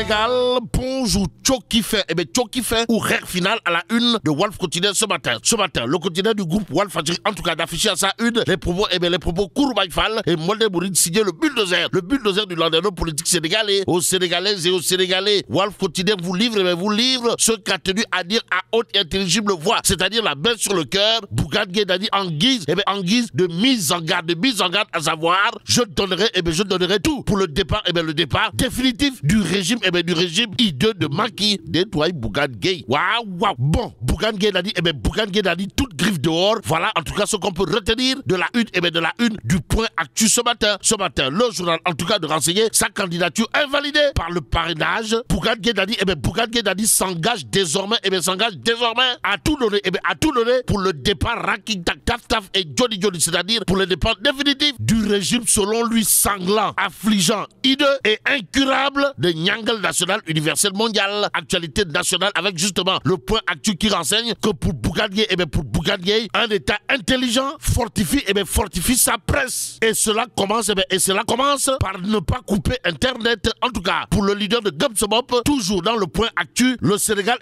Sénégal, bonjour, Tchokife. Eh bien, Tchokife ou rare final à la une de Walf Quotidien ce matin. Ce matin, le quotidien du groupe Walf a en tout cas d'afficher à sa une les propos, les propos Kouroubaïfal et Molde Bouride signé le bulldozer du landerneau politique sénégalais. Aux Sénégalaises et aux Sénégalais, Walf Quotidien vous livre ce qu'a tenu à dire à haute et intelligible voix, c'est-à-dire la baisse sur le cœur, Bougane Gueye Dany en guise de mise en garde, à savoir, je donnerai tout pour le départ définitif du régime hideux de Macky, nettoie Bougane Gueye. Waouh. Bon, Bougane Gueye Dany, toute griffe dehors. Voilà, en tout cas, ce qu'on peut retenir de la une, du point actu ce matin. Ce matin, le journal, en tout cas, de renseigner sa candidature invalidée par le parrainage. Bougane Gueye Dany s'engage désormais à tout donner, pour le départ Raking Tak Taf Taf et Johnny, c'est-à-dire pour le départ définitif du régime selon lui sanglant, affligeant, hideux et incurable de Nyangal national universel mondial. Actualité nationale avec justement le point actu qui renseigne que pour Bougane Gueye, un État intelligent fortifie sa presse. Et cela commence par ne pas couper Internet. En tout cas, pour le leader de Gumsomop, toujours dans le point actu, le Sénégal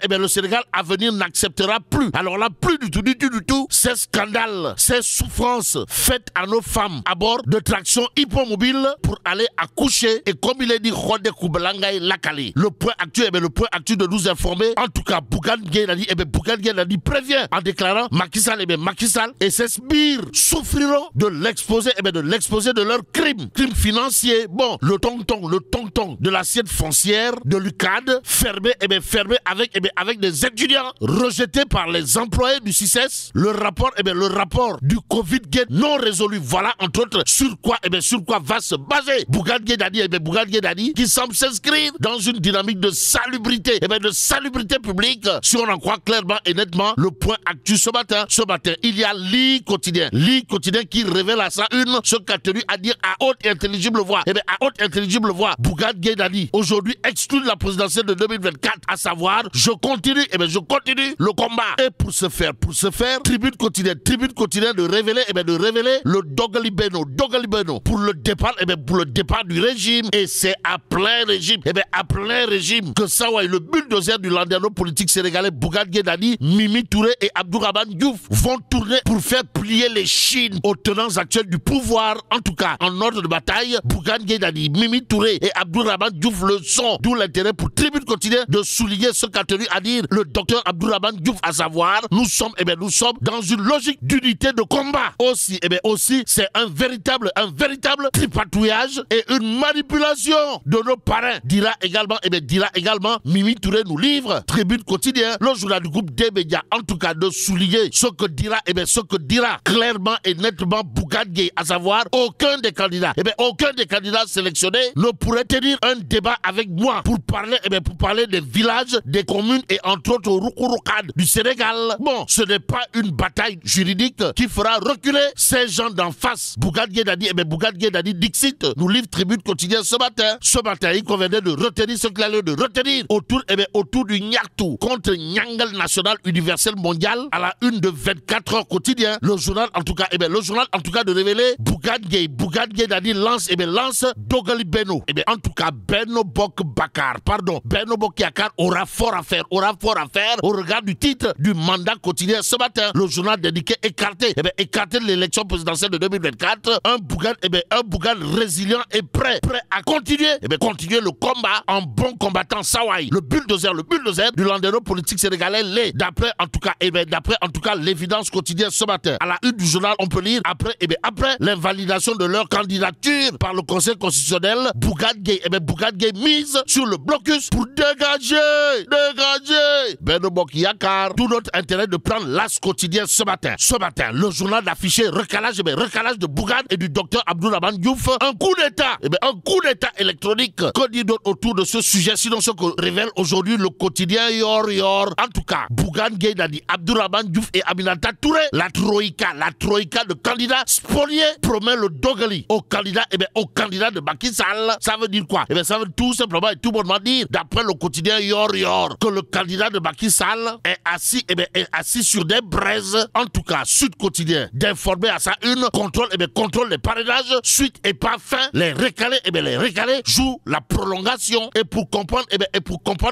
à venir n'acceptera plus. Alors là, plus du tout, ces scandales, ces souffrances faites à nos femmes à bord de tractions hippomobile pour aller accoucher. Et comme il est dit, Rode Koubelangaï Lakali. Le point actu de nous informer. En tout cas, Bougane Gueye Dany prévient en déclarant Macky Sall et ses sbires souffriront de l'exposé de leurs crimes financiers. Bon, le tonton de l'assiette foncière de l'UCAD fermé avec des étudiants rejetés par les employés du CICES. Le rapport du Covid-Gate non résolu. Voilà entre autres sur quoi va se baser Bougane Gueye Dany qui semble s'inscrire dans une dynamique de salubrité publique. Si on en croit clairement et nettement le point actu ce matin, il y a Li Quotidien qui révèle à sa une ce qu'a tenu à dire à haute et intelligible voix. Bougane Gueye Dany aujourd'hui exclut de la présidentielle de 2024, à savoir je continue le combat. Et pour ce faire, Tribune quotidienne de révéler le Dogali Beno pour le départ du régime. Et c'est à plein régime que Sawai, le bulldozer du landerneau politique sénégalais Bougane Gueye Dany, Mimi Touré et Abdourahmane Diouf vont tourner pour faire plier les chines aux tenants actuels du pouvoir. En tout cas, en ordre de bataille, Bougane Gueye Dany, Mimi Touré et Abdourahmane Diouf le sont. D'où l'intérêt pour Tribune quotidienne de souligner ce qu'a tenu à dire le docteur Abdourahmane Diouf, à savoir nous sommes dans une logique d'unité de combat. Aussi, c'est un véritable tripatouillage et une manipulation de nos parrains. Dira également Mimi Touré nous livre Tribune quotidien, le journal du groupe des médias, en tout cas de souligner ce que dira clairement et nettement Bougane Gueye, à savoir aucun des candidats sélectionnés ne pourrait tenir un débat avec moi pour parler des villages, des communes et entre autres au Roukourokad du Sénégal. Bon, ce n'est pas une bataille juridique qui fera reculer ces gens d'en face. Bougane Gueye Dany Dixit nous livre Tribune quotidien ce matin. Ce matin, il convenait de retenir ce qu'il allait de retenir autour du Nyaktou contre Nyangal national universel mondial à la une de 24 heures quotidien. Le journal en tout cas de révéler Bougane Gueye Dany lance Dogali Beno. En tout cas, Beno Bok Yakar aura fort à faire au regard du titre du mandat quotidien ce matin. Le journal dédié écarté de l'élection présidentielle de 2024. Un Bougane résilient et prêt à continuer le combat en bon combattant Sawai. Le bulldozer du landerneau politique sénégalais l'est. D'après en tout cas l'évidence quotidienne ce matin. À la une du journal, on peut lire après l'invalidation de leur candidature par le Conseil constitutionnel, Bougane Gueye mise sur le blocus pour dégager Beno Bok Yakar. Tout notre intérêt de prendre l'As quotidien ce matin, le journal d'afficher recalage de Bougane et du docteur Abdourahmane Diouf. Un coup d'état électronique. Que dit d'autre autour de ce sujet, sinon ce que révèle aujourd'hui le quotidien Yor. En tout cas, Bougane Gueye Dany, Abdourahmane Diouf et Aminata Touré, la troïka de candidats spoliés promet le Dogali au candidat de Macky Sall. Ça veut dire quoi? Ça veut tout simplement et tout bonnement dire, d'après le quotidien Yor, que le candidat de Macky Sall est assis sur des braises. En tout cas, Sud Quotidien d'informer à sa une, contrôle les parrainages, suite et pas fin, les recalés jouent la prolongation et pour comprendre,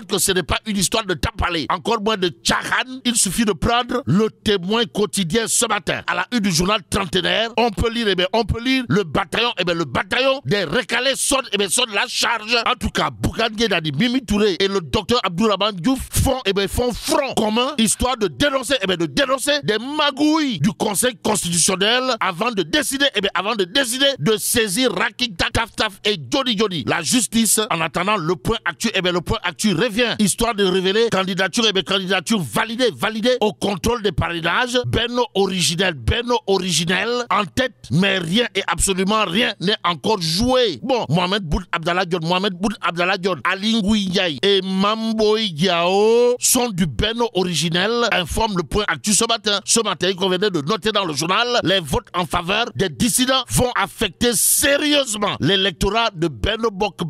que ce n'est pas une histoire de tapalé, encore moins de tchahan, il suffit de prendre le Témoin quotidien ce matin. À la une du journal trentenaire, on peut lire, le bataillon, le bataillon des recalés sonne la charge. En tout cas, Bougane Gueye Dany, Mimi Touré et le docteur Abdourahmane Diouf font front commun, histoire de dénoncer, des magouilles du Conseil constitutionnel avant de décider, de saisir Raking Taf Taf et Johnny Johnny. La justice, en attendant le point actu, le point actu revient, histoire de révéler candidature, validée au contrôle des parrainages. Benno originel en tête, mais rien et absolument rien n'est encore joué. Bon, Mohamed Boun Abdallah Dionne, Aly Ngouille Ndiaye et Mame Boye Diao sont du Benno originel, informe le point actu ce matin. Ce matin, qu'on venait de noter dans le journal, les votes en faveur des dissidents vont affecter sérieusement l'électorat de Benno Bokk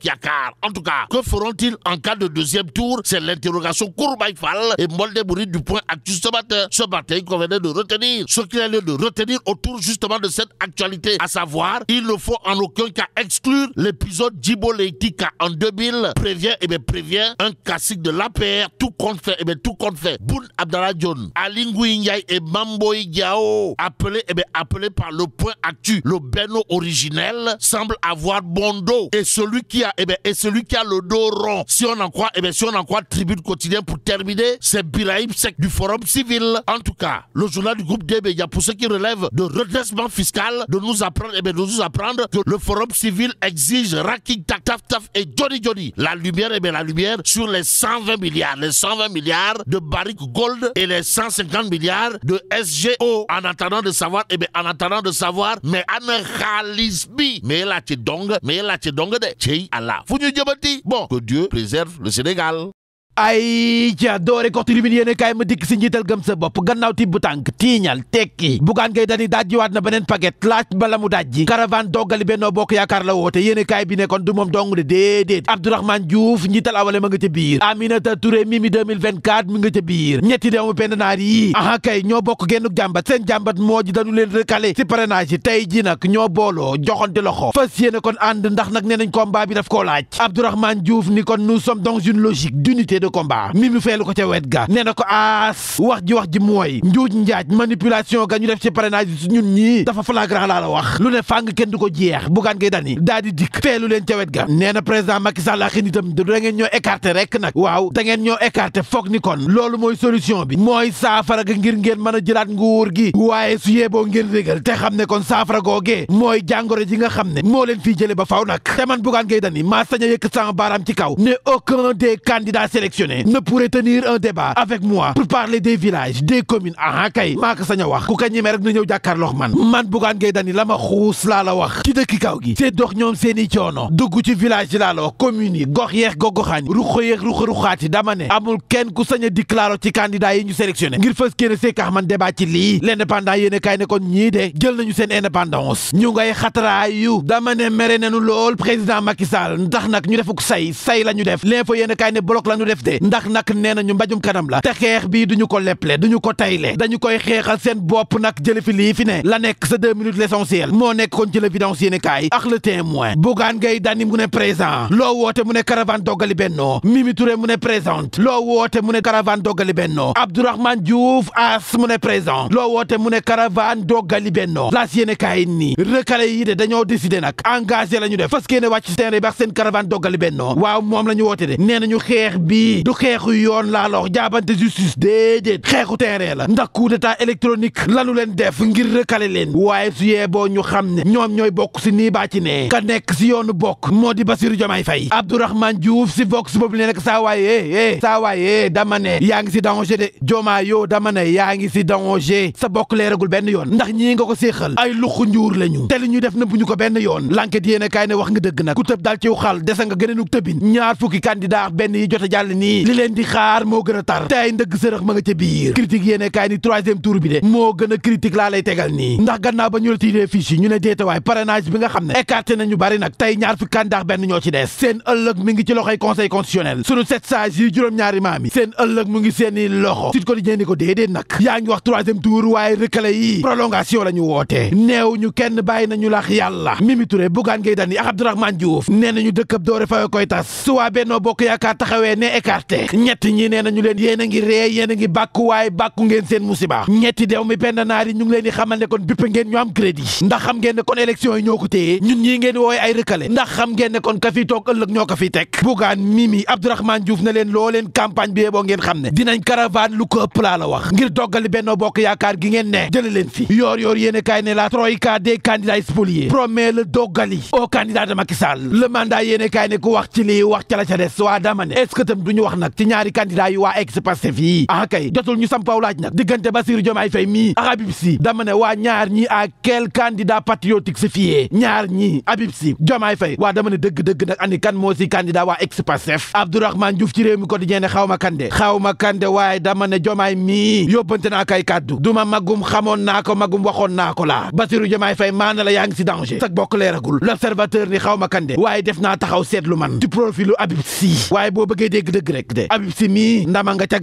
Yakaar. En tout cas, que feront-ils en cas de deuxième tour? C'est l'interrogation Kouroubaï Fall et Molde Bouride du point actu ce matin. Ce matin, qu'on venait de retenir. Ce qu'il y a lieu de retenir autour justement de cette actualité, à savoir, il ne faut en aucun cas exclure l'épisode Djibo Leyti en 2000 prévient un classique de l'APR, tout compte fait. Boun Abdallah Dionne, Aly Ngouille Ndiaye et Mame Boye Diao, appelé par le point actu, le Benno originel semble avoir bon dos. Et celui qui a le dos rond, si on en croit Tribune Quotidien pour terminer, c'est Birahim Seck du Forum Civil. En tout cas, le journal du groupe D-Média, pour ceux qui relèvent de redressement fiscal, de nous apprendre que le Forum Civil exige Raking Taf Taf et Johnny Johnny. La lumière sur les 120 milliards de barriques gold et les 150 milliards de SGO. En attendant de savoir, mais Anne Khalisbi, mais là tu dong de Tchei Allah. Bon, que Dieu préserve le Sénégal. ay ca doore ko tribune yéene kaay ma dikk si njiital gëm sa bopp gannaaw tibb tànk tiiñal tekki Bougane Gueye Dany dajjiwaat na beneen paquet laaj bala mu dajji caravane doggali Benno Bokk Yaakaar la woote yéene kaay bi ne kon du moom dong de déedéet Abdourahmane Diouf njiital awale ma nga ca biir Aminata Touré Mimi 2024 mi nga ca biir ñetti doomu pend naar yi aha kay ñoo bokk gennuk jàmbat seen jàmbat moo ji dañu leen recalé si parrainage yi tey ji nag ñoo booloo joxante loxo fas yéene kon ànd ndax nag nee nañ combat bi daf koo laaj Abdourahmane Diouf ni kon nous sommes dans une logique d'unité de combat Mimi feelu ko ca wet ga nee na ko aas wax ji mooy njuuj njaaj manipulation ga ñu def ci parrainage yi ñun ñii dafa flagrant laa la wax lu ne fàng kenn du ko jeex Bougane Gueye Dany daal di dikk feelu leen ca wet ga nee na président Macky Sall ak nitam da ngeen ñoo écarté rek nag waaw da ngeen ñoo écarté foog ni kon loolu mooy solution bi mooy saafara ga ngir ngeen mën a jëlaat nguur gi waaye su yeboo ngeen régal te xam ne kon saafara googee mooy jàngoro ji nga xam ne moo leen fii jële ba faw nag te man Bougane Gueye Dany maa sañ a yëkk sama baaraam ci kaw ne aucun des candidats sélectionnés ne pourrait tenir un débat avec moi pour parler des villages des communes aha kay maa ko sañ a wax ku ka ñemee rek na ñëw jàkkaarloo man Bougane Gueye Dany la ma xuus laa la wax ci dëkki kaw gi c'est dox ñoom seeni coono dugg ci village laa la wax communes yi gox yeex goxaan ruxaati dama ne amul kenn ku sañ a déclaré ci candidat yi ñu sélectionné ngir fës kéene seekax man débat ci lii l'indépendant yéene kay ne kon ñii de jël nañu seen indépendance ñu ngay xataraayu dama ne mere nañu lool président Macky Sall ndax nag ñu defuk say la ñu def l'info yéene kay ne bloc la ñu def de ndax nag nee nañu mbajum kanam la te xeex bii duñu ko leple duñu ko tayle dañu koy xeexal seen bopp nag jële fi lii fi ne la nekk sa 2 minutes l'essentiel moo nekk kon ci l'évidence yéene kaay ak le témoin Bougane Gueye Dany mu ne présent loo woote mu ne caravane doggali Benno Mimi Touré mu ne présente loo woote mu ne caravane doggali Benno Abdourahmane Diouf as mu ne présent loo woote mu ne caravane doggali Benno laas yéene kaay nii recalé yi de dañoo décidé nag engagé la ñu def fas kéene wàcc terrain bi ak seen caravane doggali Benno waaw moom la ñu woote de nee nañu xeex bii du xeexu yoon laa la wax jaabante justice déedéet xeexu terrain la ndax coup d'état électronique lanu leen def ngir recalé leen waaye su yeeboo ñu xam ne ñoom ñooy bokk si nii baa ci ne ka nekk si yoonu bokk moo di Bassirou Diomaye Faye Abdourahmane Diouf si vox boobu ne nekk saa waaye dama ne yaa ngi si danger de Diomaye yoo dama ne yaa ngi si danger sa bokk leeragul benn yoon ndax ñii nga ko séexal ay luxu njuur lañu te li ñu def na bu ñu ko benn yoon l'enquête yéene kaay ne wax nga dëgg nag ku tëb daal ci xal desa nga gëneenuk tëbin ñaar fukki candidat benn yi jot a jàll nii li leen di xaar moo gën a tar tey ndëgg sërëx ma nga ca biir critique yéene kaay ni troisième tour bi de moo gën a critique laa lay tegal nii ndax gannaaw ba ñu la tiidee fiche yi ñu ne déetawaay parrainage bi nga xam ne écarté nañu bari nag tey ñaar fi candidat benn ñoo ci des seen ëllëg mi ngi ci loxoy conseil constitutionnel sunu 7 sages yi juróom-ñaari maam yi seen ëllëg mu ngi seeni loxo Sud Quotidien ni ko déedéet nag yaa ngi wax troisième tour waaye rëkkale yi prolongation la ñu woote neew ñu kenn bàyyi nañu lax yàlla Mimi Touré Bougane Gueye Dany ak Abdourahmane Diouf nee nañu dëkkab doore fawe koy tas su waa Benno Bokk Yaakaar taxawee ne écarté ñett ñi nee nañu leen yéen a ngi ree yéen a ngi bàkku waaye bàkku ngeen seen musiba ñetti deew mi benn naar yi ñu ngi leen di xamal ne kon bippe ngeen ñu am crédit ndax xam ngeen ne kon élection yi ñoo ko téye ñun ñii ngeen woowe ay rëkkale ndax xam ngeen ne kon ka fi toog ëllëg ñoo ko fi teg Bougane Mimi Abdourahmane Diouf ne leen loo leen campagne bi boo ngeen xam ne dinañ caravane lu ko ëpp laa la wax ngir doggali Benno Bokk Yaakaar gi ngeen ne jële leen fi yoor yéene kaay ne la troïka des candidats spoliés promet le doggali au candidat de Macky Sall le mandat yéene kaay ne ku wax ci lii wax ca la ca des waa dama ne est-ce que tam duñu wax nag ci ñaari candidat yu waa ex-Pastef yi kay jotul ñu sampaw laaj nag diggante Bassirou Diomaye Faye mii ak Habib Sy dama ne waa ñaar ñi à quel candidat patriotique se fier ñaar ñi Habib Sy Diomaye Faye waa dama ne dëgg nag andi kan moo si candidat waa ex-Pastef Abdourahmane Diouf ci réew mi Quotidien ne xaw ma kande waaye dama ne Diomaye mii yóbbante naa kay kàddu duma magum xamoon naa ko magum waxoon naa ko laa Bassirou Diomaye Faye maana la yaa ngi si danger sag bokk leeragul l'observateur ni xaw ma kande waaye def naa taxaw seetlu man ci profilu Habib Sy waaye boo bëggee dégg dëgg rek de Habib Sy mii ndama nga ca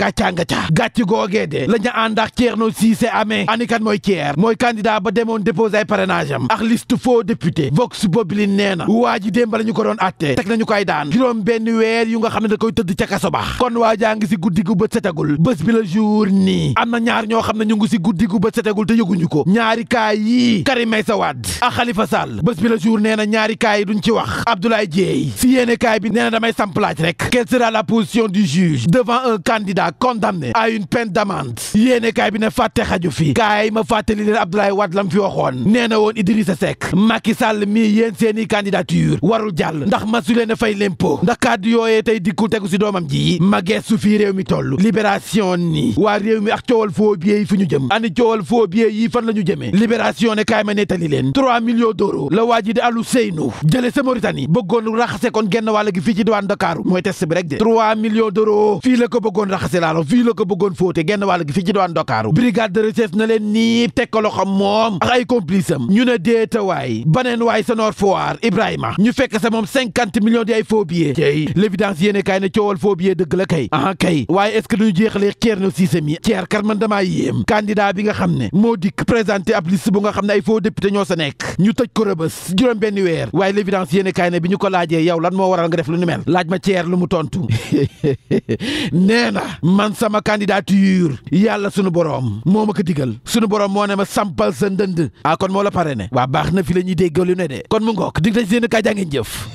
gàcc googee de la ñu ànd ak Thierno Cissé amee anikan mooy Thier mooy candidat ba demoon déposé ay parrainage am ak liste faux député Vox Populi nee na waa ji démb la ñu ko doon atte teg nañu koy daan juróom benn weer yu nga xam ne da koy tëdd ca kaso ba kon waa jaa ngi si guddi gu bët setagul bés bi la jour nii am na ñaar ñoo xam ne ñu ngi si guddi gu bët setagul te yëguñu ko ñaari kaay yii Karim Meïssa Wade ak Khalifa Sall bés bi la jour nee na ñaari kaay yi duñ ci wax Abdoulaye Dièye si yéene kaay bi nee na damay samplaaj rek quelle sera la position du juge devant un candidat condamné à une peine d'amende yéene kaay bi ne fàtte xaju fi kaay ma fàttali leen Abdoulaye Wade lam fi waxoon nee na woon Idrissa Seck Macky Sall mii yéen seeni candidature warul jàll ndax masu leen a fay l'impôt ndax kàddu yooyee tey dikkul tegu si doomam ji ma geesu fii réew mi toll libération ni waa réew mi ak coowal faux billets yi fi ñu jëm ani coowal faux billets yi fan la ñu jëmee libération ne kaay ma nettali leen 3 millions d'euros la waa ji di Alou Seynou jële sa Mauritanie bëggoon raxase kon genn wàll gi fii ci diwaan Dakar mooy test bi rek de 3 millions d'euros fii la ko bëggoon raxase laalo fii la ko bëggoon fóote genn wàll gi fii ci diwaan Dakar brigade de recherche na leen nii teg ko loxo moom ak ay complice am ñu ne déetawaay baneen waay sa Nord Foire Ibrahima ñu fekk sa moom 50 millions di ay faux billets tey l'évidence yéene kaay ne coowal faux billets dëgg la kay kay waaye est-ce que duñu jeexalee Thierno Cissé mi Thier kar man damaa yéem candidat bi nga xam ne moo dikk présenté ab liste bu nga xam ne ay faux député ñoo sa nekk ñu tëj ko rëbës juróom benn weer waaye l'évidence yéene kaay ne bi ñu ko laajee yow lan moo waral nga def lu ni mel laaj ma Thier lu mu tontu nee na man sama candidature yàlla sunu boroom moo ma ko digal sunu boroom moo ne ma sampal sa ndënd kon moo la pare ne waa baax na fi la ñuy déggalu ne de kon mu ngook dig dañ seen kaa jaa ngeen jëf